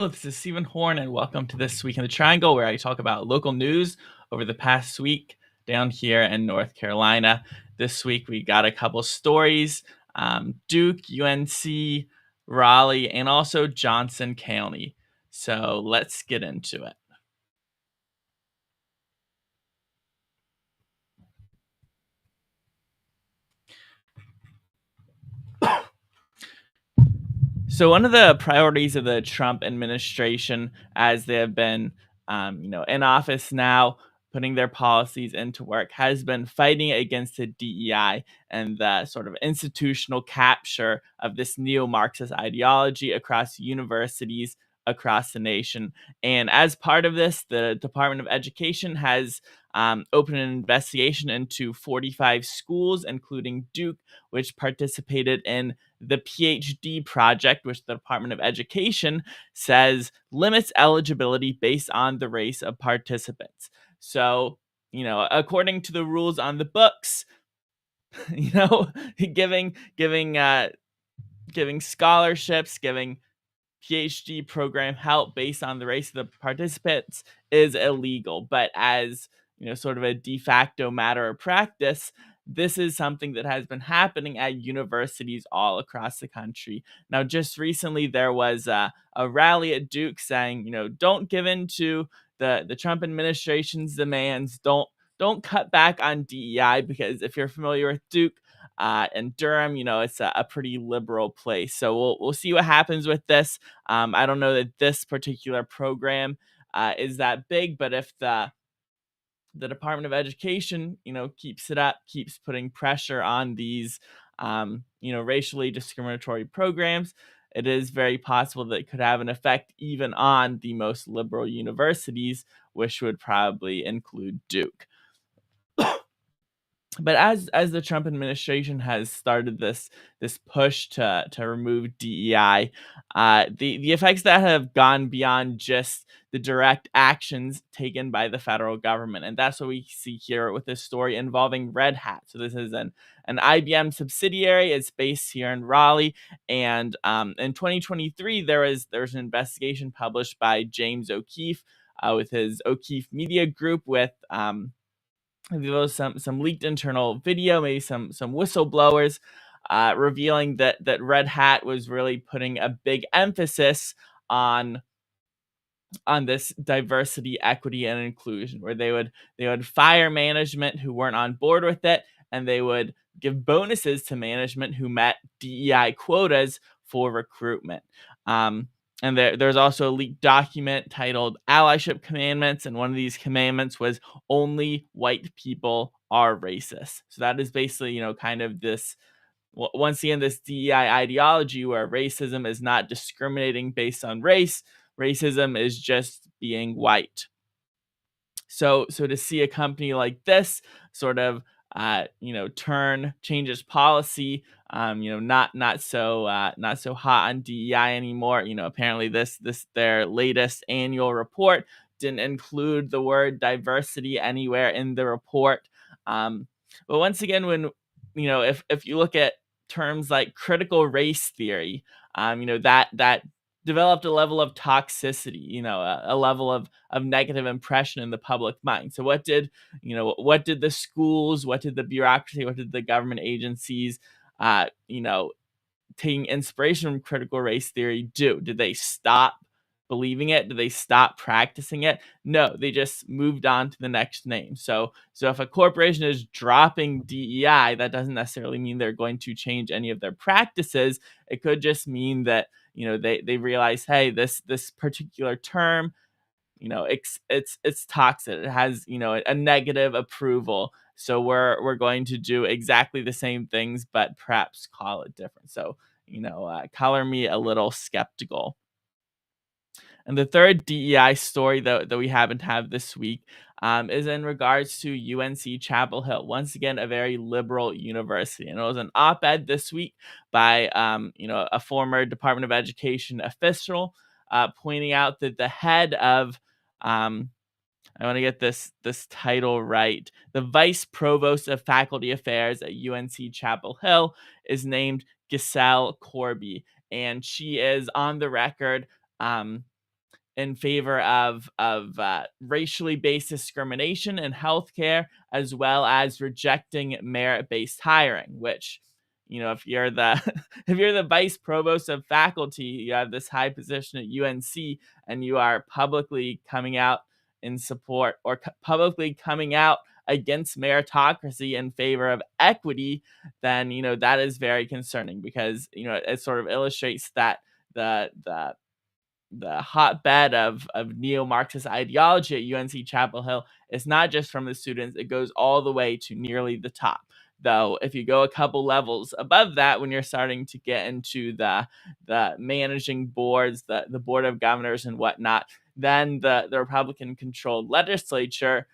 Hello, this is Stephen Horn, and welcome to This Week in the Triangle, where I talk about local news over the past week down here in North Carolina. This week, we got a couple stories, Duke, UNC, Raleigh, and also Johnson County. So let's get into it. So one of the priorities of the Trump administration, as they have been, in office now, putting their policies into work, has been fighting against the DEI and the sort of institutional capture of this neo-Marxist ideology across universities across the nation. And as part of this, the Department of Education has opened an investigation into 45 schools, including Duke, which participated in the PhD project, which the Department of Education says limits eligibility based on the race of participants. So, according to the rules on the books, you know, giving giving uh, giving scholarships, giving PhD program help based on the race of the participants is illegal. But as sort of a de facto matter of practice, this is something that has been happening at universities all across the country. Now, just recently, there was a rally at Duke saying, don't give in to the Trump administration's demands. Don't cut back on DEI, because if you're familiar with Duke, and Durham, it's a pretty liberal place. So we'll see what happens with this. I don't know that this particular program is that big, but if the Department of Education, keeps it up, keeps putting pressure on these, racially discriminatory programs, it is very possible that it could have an effect even on the most liberal universities, which would probably include Duke. But as the Trump administration has started this push to remove DEI, the effects that have gone beyond just the direct actions taken by the federal government, and that's what we see here with this story involving Red Hat. So this is an IBM subsidiary. It's based here in Raleigh, and in 2023 there was an investigation published by James O'Keefe with his O'Keefe Media Group with there was some leaked internal video, maybe some whistleblowers, revealing that Red Hat was really putting a big emphasis on this diversity, equity, and inclusion, where they would fire management who weren't on board with it, and they would give bonuses to management who met DEI quotas for recruitment. And there's also a leaked document titled Allyship Commandments, and one of these commandments was only white people are racist. So that is basically, kind of this, once again, this DEI ideology where racism is not discriminating based on race. Racism is just being white. So to see a company like this sort of change its policy, not so hot on DEI anymore. Apparently this their latest annual report didn't include the word diversity anywhere in the report. But once again, when if you look at terms like critical race theory, that developed a level of toxicity, a level of negative impression in the public mind. So what did the schools, what did the bureaucracy, what did the government agencies, taking inspiration from critical race theory do? Did they stop believing it? Did they stop practicing it? No, they just moved on to the next name. So if a corporation is dropping DEI, that doesn't necessarily mean they're going to change any of their practices. It could just mean that they realize, hey, this particular term, it's toxic. It has a negative approval. So we're going to do exactly the same things, but perhaps call it different. So color me a little skeptical. And the third DEI story that we happen to have this week is in regards to UNC Chapel Hill. Once again, a very liberal university. And it was an op-ed this week by a former Department of Education official pointing out that the head of I want to get this title right. The vice provost of faculty affairs at UNC Chapel Hill is named Giselle Corby, and she is on the record in favor of racially based discrimination in healthcare, as well as rejecting merit-based hiring. Which, if you're the if you're the vice provost of faculty, you have this high position at UNC, and you are publicly coming out in support, or publicly coming out against meritocracy in favor of equity, then that is very concerning, because it sort of illustrates that the hotbed of neo-Marxist ideology at UNC Chapel Hill is not just from the students, it goes all the way to nearly the top. Though if you go a couple levels above that, when you're starting to get into the managing boards, the board of governors and whatnot, then the Republican controlled legislature,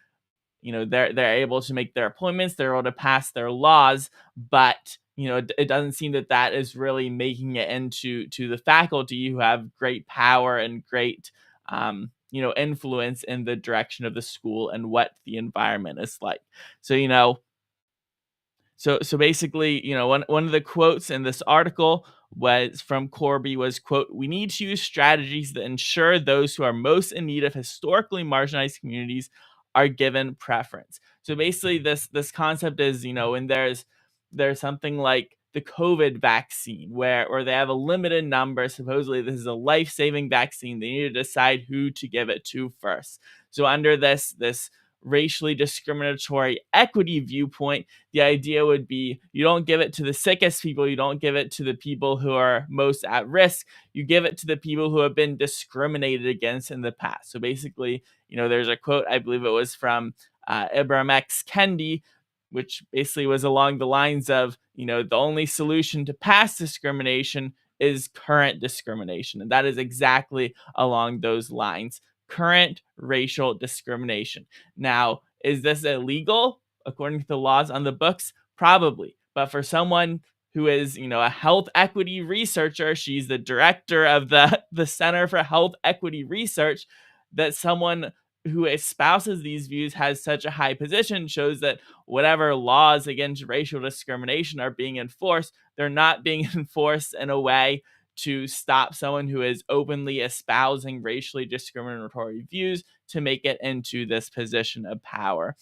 they're able to make their appointments, they're able to pass their laws, but it doesn't seem that is really making it into the faculty, who have great power and great influence in the direction of the school and what the environment is like. So basically, one of the quotes in this article was from Corby was, quote, "We need to use strategies that ensure those who are most in need of historically marginalized communities are given preference." So basically, this concept is, when there's something like the COVID vaccine, where they have a limited number. Supposedly, this is a life-saving vaccine. They need to decide who to give it to first. So under this racially discriminatory equity viewpoint, the idea would be, you don't give it to the sickest people, you don't give it to the people who are most at risk, you give it to the people who have been discriminated against in the past. So basically, there's a quote, I believe it was from Ibram X. Kendi, which basically was along the lines of, the only solution to past discrimination is current discrimination. And that is exactly along those lines. Current racial discrimination. Now, is this illegal according to the laws on the books? Probably. But for someone who is, a health equity researcher, she's the director of the Center for Health Equity Research, that someone who espouses these views has such a high position shows that whatever laws against racial discrimination are being enforced, they're not being enforced in a way to stop someone who is openly espousing racially discriminatory views to make it into this position of power.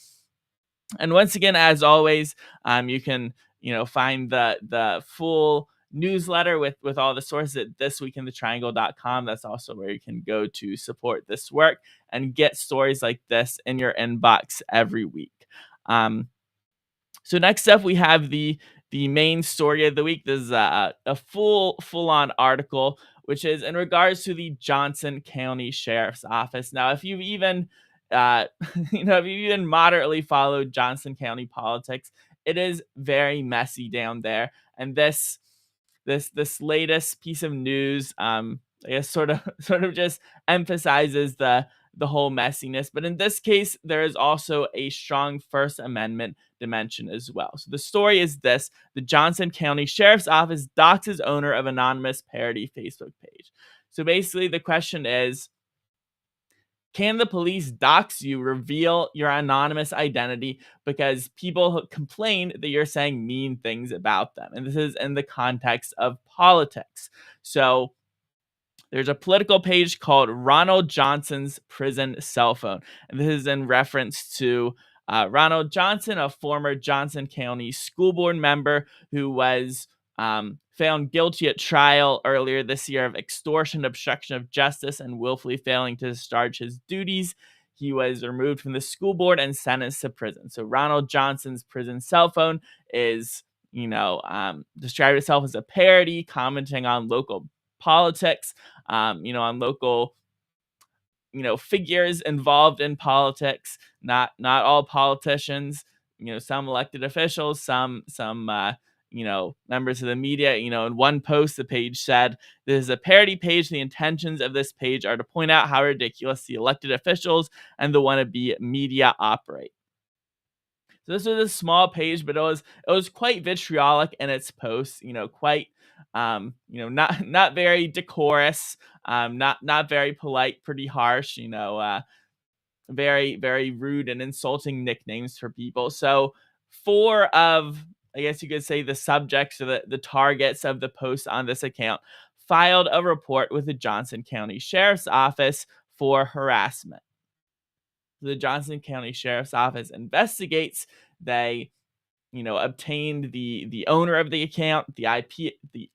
And once again, as always, you can find the full newsletter with all the sources at thisweekinthetriangle.com. That's also where you can go to support this work and get stories like this in your inbox every week. So next up, we have the main story of the week. This is a full-on article, which is in regards to the Johnson County Sheriff's Office. Now, if you've even if you've even moderately followed Johnson County politics, it is very messy down there. And this latest piece of news, I guess, sort of just emphasizes the whole messiness. But in this case, there is also a strong First Amendment dimension as well. So the story is this: the Johnson County Sheriff's Office doxes owner of anonymous parody Facebook page. So basically, the question is, can the police dox you, reveal your anonymous identity, because people complain that you're saying mean things about them? And this is in the context of politics. So there's a political page called Ronald Johnson's Prison Cell Phone. And this is in reference to Ronald Johnson, a former Johnson County school board member who was found guilty at trial earlier this year of extortion, obstruction of justice, and willfully failing to discharge his duties. He was removed from the school board and sentenced to prison. So Ronald Johnson's Prison Cell Phone is, described itself as a parody, commenting on local politics, on local, figures involved in politics. Not all politicians, some elected officials, some members of the media. In one post, the page said, "This is a parody page. The intentions of this page are to point out how ridiculous the elected officials and the wannabe media operate." So this was a small page, but it was quite vitriolic in its posts. Quite not very decorous, not very polite, pretty harsh. Very, very rude and insulting nicknames for people. So 4 of, I guess you could say, the subjects or the targets of the post on this account filed a report with the Johnson County Sheriff's Office for harassment. The Johnson County Sheriff's Office investigates. They obtained the owner of the account, the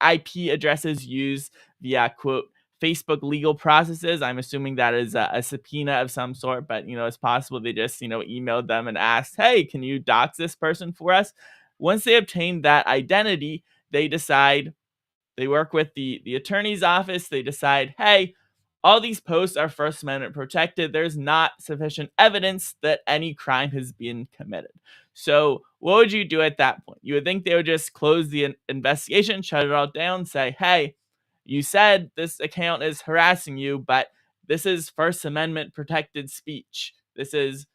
IP addresses used via quote Facebook legal processes. I'm assuming that is a subpoena of some sort, but it's possible they just emailed them and asked, "Hey, can you dox this person for us?" Once they obtain that identity, they work with the attorney's office. They decide, hey, all these posts are First Amendment protected. There's not sufficient evidence that any crime has been committed. So what would you do at that point? You would think they would just close the investigation, shut it all down, say, hey, you said this account is harassing you, but this is First Amendment protected speech. This is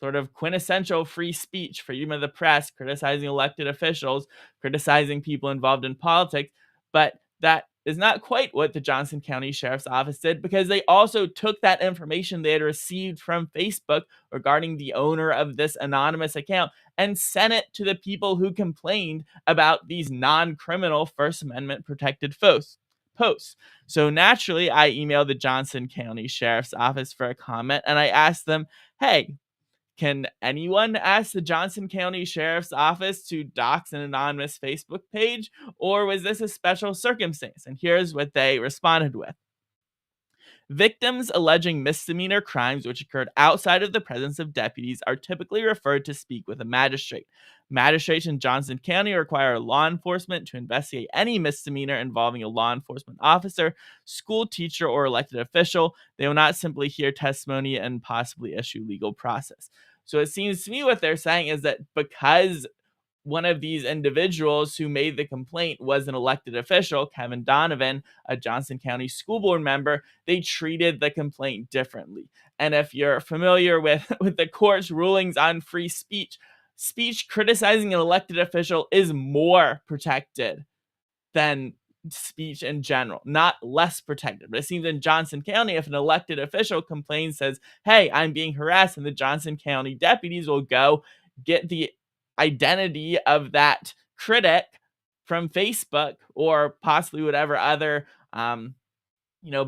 sort of quintessential free speech, freedom of the press, criticizing elected officials, criticizing people involved in politics. But that is not quite what the Johnson County Sheriff's Office did, because they also took that information they had received from Facebook regarding the owner of this anonymous account and sent it to the people who complained about these non-criminal First Amendment protected posts. So naturally, I emailed the Johnson County Sheriff's Office for a comment, and I asked them, hey, can anyone ask the Johnson County Sheriff's Office to dox an anonymous Facebook page, or was this a special circumstance? And here's what they responded with. Victims alleging misdemeanor crimes which occurred outside of the presence of deputies are typically referred to speak with a magistrate. Magistrates in Johnson County require law enforcement to investigate any misdemeanor involving a law enforcement officer, school teacher, or elected official. They will not simply hear testimony and possibly issue legal process. So it seems to me what they're saying is that because one of these individuals who made the complaint was an elected official, Kevin Donovan, a Johnson County school board member, they treated the complaint differently. And if you're familiar with the court's rulings on free speech, speech criticizing an elected official is more protected than speech in general, not less protected. But it seems in Johnson County, if an elected official complains, says, hey, I'm being harassed, and the Johnson County deputies will go get the identity of that critic from Facebook or possibly whatever other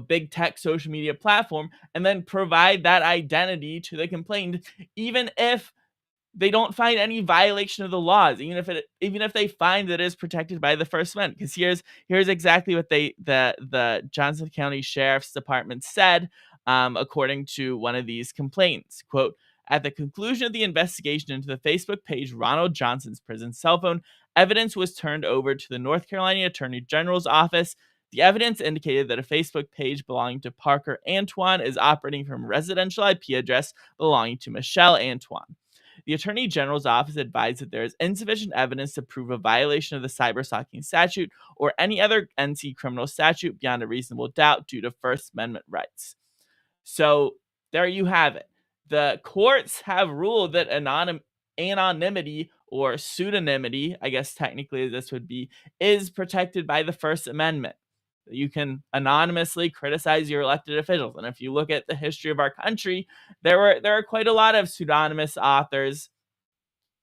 big tech social media platform, and then provide that identity to the complainant, even if they don't find any violation of the laws, even if they find that it is protected by the First Amendment. Because here's exactly what the Johnson County Sheriff's Department said, according to one of these complaints. Quote, at the conclusion of the investigation into the Facebook page Ronald Johnson's prison cell phone, evidence was turned over to the North Carolina Attorney General's office. The evidence indicated that a Facebook page belonging to Parker Antoine is operating from a residential IP address belonging to Michelle Antoine. The Attorney General's office advised that there is insufficient evidence to prove a violation of the cyberstalking statute or any other NC criminal statute beyond a reasonable doubt due to First Amendment rights. So there you have it. The courts have ruled that anonymity or pseudonymity, I guess technically this would be, is protected by the First Amendment. You can anonymously criticize your elected officials. And if you look at the history of our country, there are quite a lot of pseudonymous authors,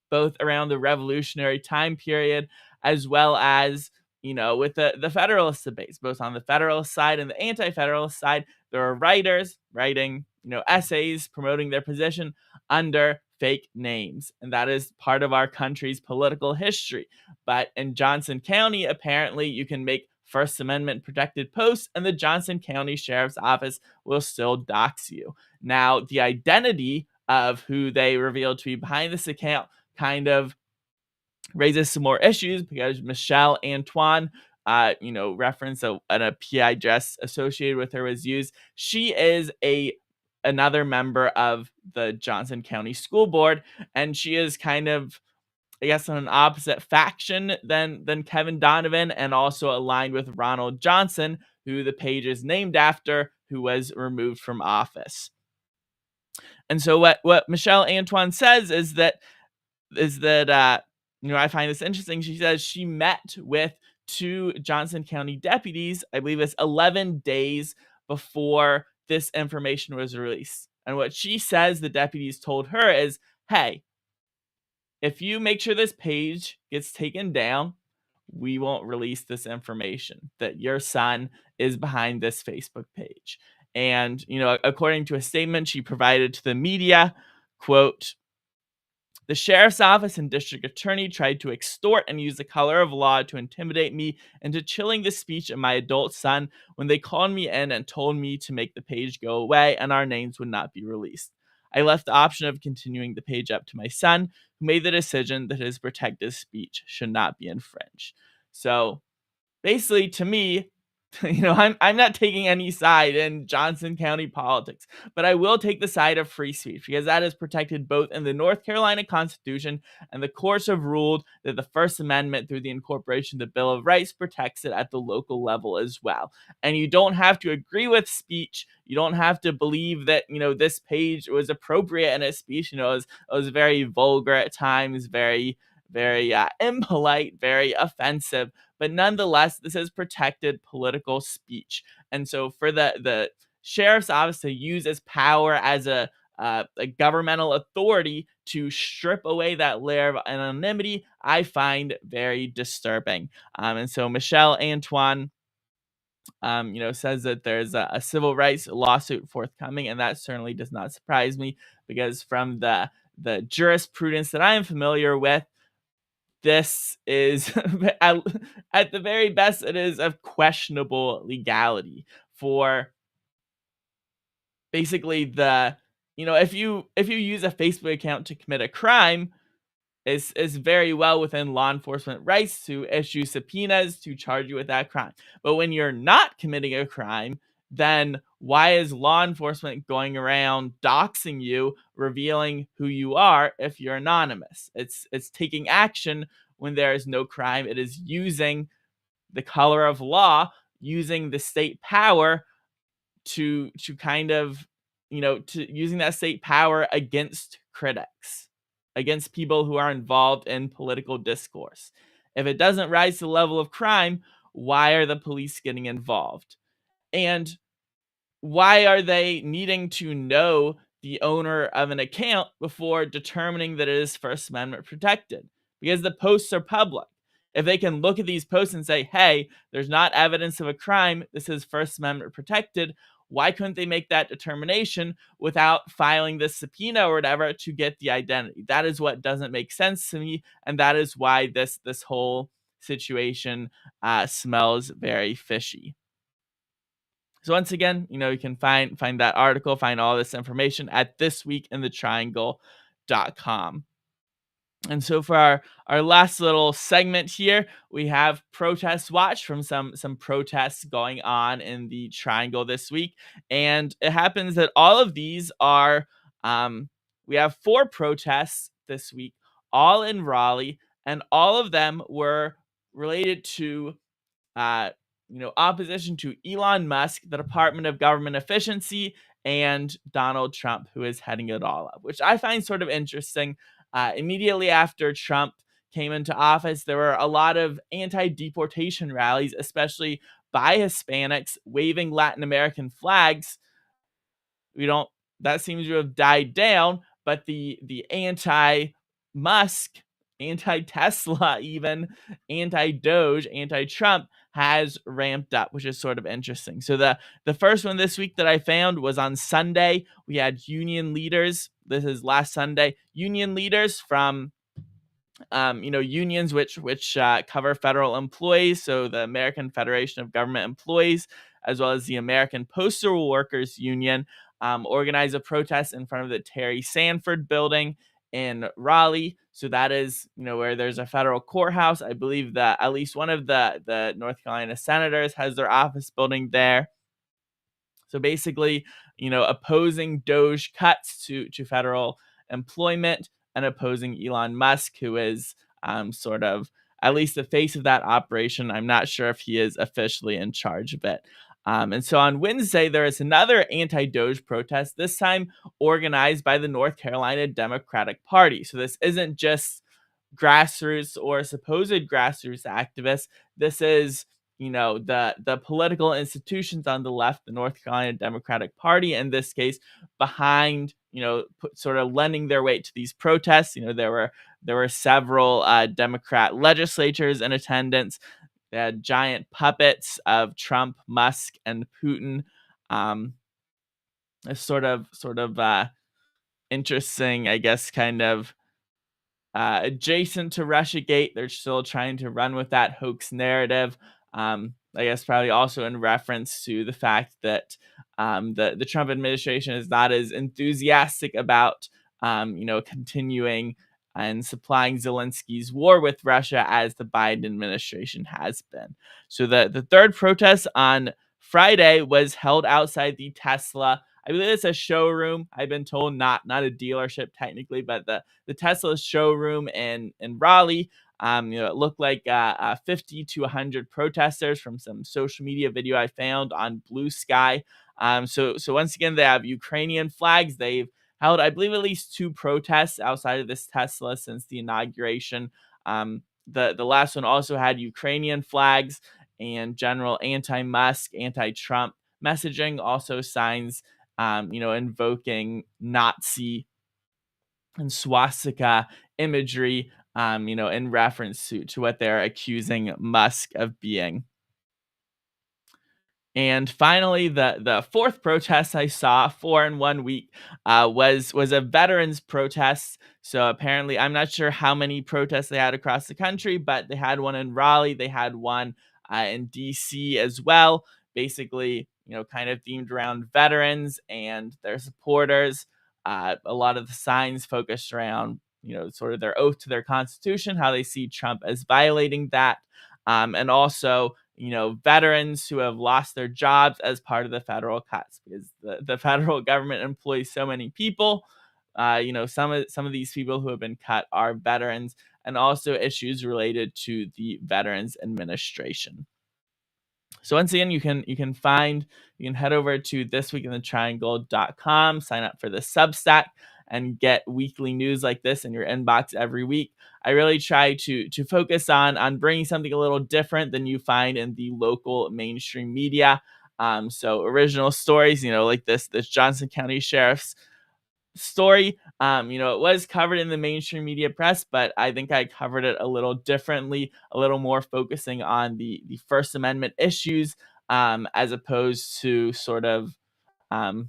both around the revolutionary time period, as well as, with the Federalist debates, both on the Federalist side and the anti-Federalist side. There are writers writing, essays promoting their position under fake names. And that is part of our country's political history. But in Johnson County, apparently you can make First Amendment protected posts, and the Johnson County Sheriff's Office will still dox you. Now, the identity of who they revealed to be behind this account kind of raises some more issues, because Michelle Antoine, reference an IP address associated with her was used. She is another member of the Johnson County School Board, and she is kind of, I guess, on an opposite faction than Kevin Donovan, and also aligned with Ronald Johnson, who the page is named after, who was removed from office. And so what Michelle Antoine says is that I find this interesting. She says she met with two Johnson County deputies, I believe it's 11 days before this information was released. And what she says the deputies told her is, hey, if you make sure this page gets taken down, we won't release this information that your son is behind this Facebook page. And, according to a statement she provided to the media, quote, "The sheriff's office and district attorney tried to extort and use the color of law to intimidate me into chilling the speech of my adult son when they called me in and told me to make the page go away and our names would not be released. I left the option of continuing the page up to my son, who made the decision that his protected speech should not be infringed." So basically, to me, I'm not taking any side in Johnson County politics, but I will take the side of free speech because that is protected both in the North Carolina Constitution, and the courts have ruled that the First Amendment, through the incorporation of the Bill of Rights, protects it at the local level as well. And you don't have to agree with speech. You don't have to believe that, this page was appropriate in its speech. It was very vulgar at times, very, very impolite, very offensive, but nonetheless, this is protected political speech. And so for the sheriff's office to use its power as a governmental authority to strip away that layer of anonymity, I find very disturbing. And so Michelle Antoine, says that there's a civil rights lawsuit forthcoming, and that certainly does not surprise me because from the jurisprudence that I am familiar with, this is at the very best, it is of questionable legality for basically if you use a Facebook account to commit a crime, is very well within law enforcement rights to issue subpoenas to charge you with that crime. But when you're not committing a crime, then why is law enforcement going around doxing you, revealing who you are if you're anonymous? It's taking action when there is no crime. It is using the color of law, using the state power to kind of, to using that state power against critics, against people who are involved in political discourse. If it doesn't rise to the level of crime, why are the police getting involved? And why are they needing to know the owner of an account before determining that it is First Amendment protected? Because the posts are public. If they can look at these posts and say, hey, there's not evidence of a crime, this is First Amendment protected, why couldn't they make that determination without filing this subpoena or whatever to get the identity? That is what doesn't make sense to me, and that is why this whole situation smells very fishy. So once again, you can find that article, find all this information at thisweekinthetriangle.com. And so for our last little segment here, we have Protest Watch from some protests going on in the Triangle this week. And it happens that all of these are, we have 4 protests this week, all in Raleigh, and all of them were related to opposition to Elon Musk, the Department of Government Efficiency, and Donald Trump, who is heading it all up, which I find sort of interesting. Immediately after Trump came into office, there were a lot of anti-deportation rallies, especially by Hispanics, waving Latin American flags. That seems to have died down, but the anti-Musk, anti-Tesla, even anti-DOGE, anti-Trump has ramped up, which is sort of interesting. So the first one this week that I found was on Sunday. We had union leaders. This is last Sunday. Union leaders from unions which cover federal employees, so the American Federation of Government Employees, as well as the American Postal Workers Union, organized a protest in front of the Terry Sanford building in Raleigh. So that is, where there's a federal courthouse. I believe that at least one of the North Carolina senators has their office building there. So basically, opposing DOGE cuts to federal employment and opposing Elon Musk, who is sort of at least the face of that operation. I'm not sure if he is officially in charge of it. And so on Wednesday, there is another anti-DOGE protest, this time organized by the North Carolina Democratic Party. So this isn't just grassroots or supposed grassroots activists. This is, the political institutions on the left, the North Carolina Democratic Party, in this case, behind, sort of lending their weight to these protests. There were several Democrat legislatures in attendance. They had giant puppets of Trump, Musk, and Putin. a sort of interesting, I guess, kind of adjacent to Russiagate. They're still trying to run with that hoax narrative. I guess probably also in reference to the fact that the Trump administration is not as enthusiastic about continuing and supplying Zelensky's war with Russia as the Biden administration has been. So the third protest on Friday was held outside the Tesla. I believe it's a showroom. I've been told not a dealership technically, but the Tesla showroom in Raleigh. It looked like 50 to 100 protesters from some social media video I found on Blue Sky. So once again, they have Ukrainian flags. They've held, I believe, at least two protests outside of this Tesla since the inauguration. The last one also had Ukrainian flags and general anti-Musk, anti-Trump messaging. Also signs, invoking Nazi and swastika imagery, in reference to what they're accusing Musk of being. And finally, the fourth protest I saw, 4 in 1 week, was a veterans protest. So apparently, I'm not sure how many protests they had across the country, but they had one in Raleigh, they had one in DC as well. Basically, kind of themed around veterans and their supporters. A lot of the signs focused around, sort of their oath to their constitution, how they see Trump as violating that, and also veterans who have lost their jobs as part of the federal cuts, because the federal government employs so many people. Some of these people who have been cut are veterans, and also issues related to the Veterans Administration. So once again, you can head over to thisweekinthetriangle.com, sign up for the Substack, and get weekly news like this in your inbox every week. I really try to focus on bringing something a little different than you find in the local mainstream media. So original stories, like this Johnson County Sheriff's story. It was covered in the mainstream media press, but I think I covered it a little differently, a little more focusing on the First Amendment issues, as opposed to sort of, I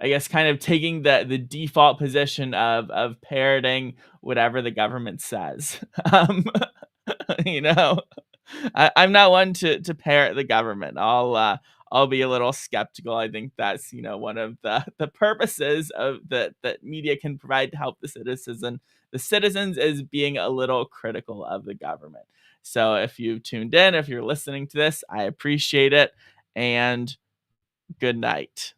guess, kind of taking the default position of parroting whatever the government says. Um, you know, I'm not one to parrot the government. I'll be a little skeptical. I think that's one of the purposes of that media can provide to help the citizens is being a little critical of the government. So if you tuned in, if you're listening to this, I appreciate it, and good night.